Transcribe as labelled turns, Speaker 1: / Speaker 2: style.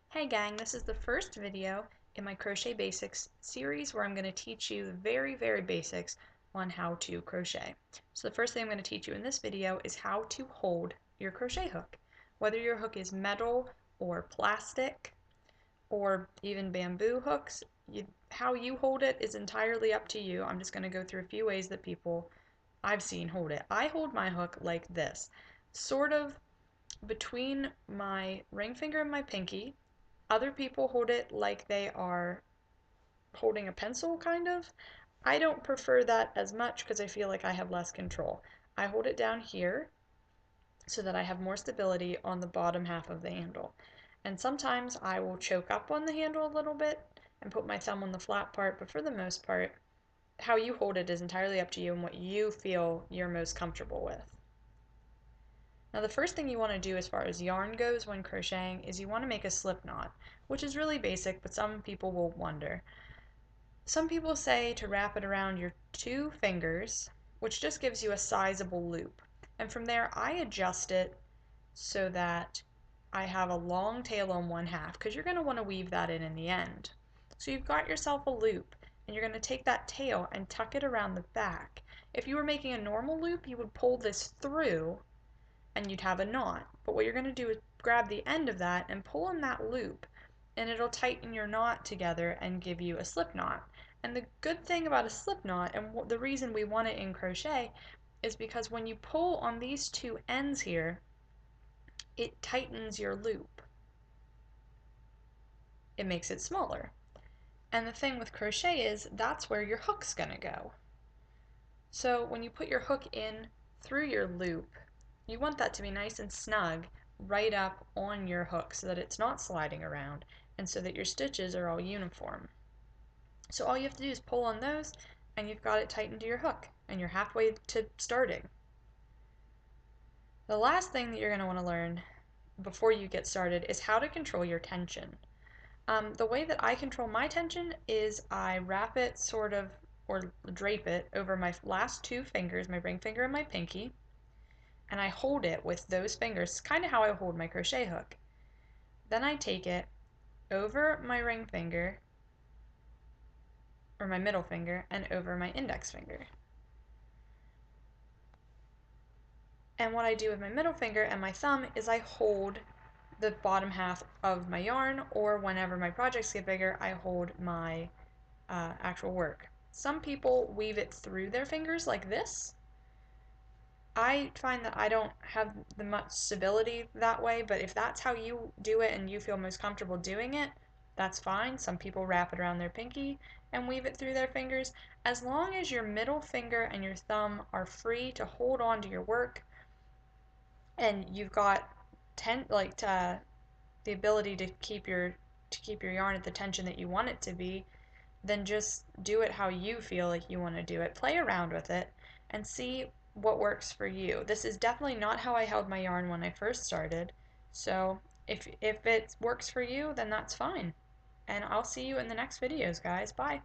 Speaker 1: Hey gang, this is the first video in my Crochet Basics series where I'm going to teach you the very basics on how to crochet. So the first thing I'm going to teach you in this video is how to hold your crochet hook. Whether your hook is metal or plastic or even bamboo hooks, how you hold it is entirely up to you. I'm just going to go through a few ways that people I've seen hold it. I hold my hook like this, sort of between my ring finger and my pinky. Other people hold it like they are holding a pencil, kind of. I don't prefer that as much because I feel like I have less control. I hold it down here so that I have more stability on the bottom half of the handle. And sometimes I will choke up on the handle a little bit and put my thumb on the flat part, but for the most part, how you hold it is entirely up to you and what you feel you're most comfortable with. Now the first thing you want to do as far as yarn goes when crocheting is you want to make a slip knot, which is really basic, but some people will wonder. Some people say to wrap it around your two fingers, which just gives you a sizable loop. And from there I adjust it so that I have a long tail on one half, because you're going to want to weave that in the end. So you've got yourself a loop, and you're going to take that tail and tuck it around the back. If you were making a normal loop, you would pull this through and you'd have a knot. But what you're going to do is grab the end of that and pull in that loop, and it'll tighten your knot together and give you a slip knot. And the good thing about a slip knot, and the reason we want it in crochet, is because when you pull on these two ends here, it tightens your loop. It makes it smaller. And the thing with crochet is that's where your hook's going to go. So when you put your hook in through your loop, you want that to be nice and snug right up on your hook so that it's not sliding around and so that your stitches are all uniform. So all you have to do is pull on those and you've got it tightened to your hook and you're halfway to starting. The last thing that you're going to want to learn before you get started is how to control your tension. The way that I control my tension is I wrap it sort of, or drape it over my last two fingers, my ring finger and my pinky, and I hold it with those fingers. It's kind of how I hold my crochet hook. Then I take it over my ring finger, or my middle finger, and over my index finger. And what I do with my middle finger and my thumb is I hold the bottom half of my yarn, or whenever my projects get bigger, I hold my actual work. Some people weave it through their fingers like this. I find that I don't have the much stability that way, but if that's how you do it and you feel most comfortable doing it, that's fine. Some people wrap it around their pinky and weave it through their fingers. As long as your middle finger and your thumb are free to hold on to your work and you've got the ability to keep your yarn at the tension that you want it to be, then just do it how you feel like you want to do it. Play around with it and see what works for you. This is definitely not how I held my yarn when I first started. So if it works for you, then that's fine. And I'll see you in the next videos, guys. Bye.